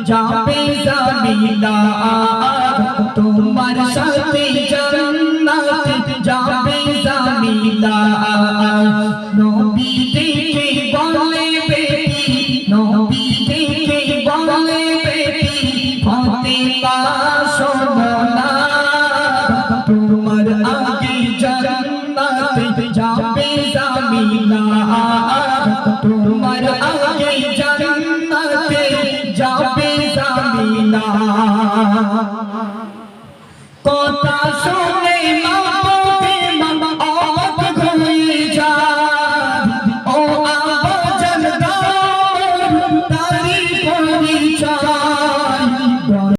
যাবে জামিলা তোমার সাথে জান্নাত যাবে জামিলা নবী দেখে বলে বেটি নবী দেখে বলে বেটি ফাতেমা শোনো না তোমার আগে জান্নাত যাবে জামিলা তোমার আগে জান্নাতে যাবে জামিলা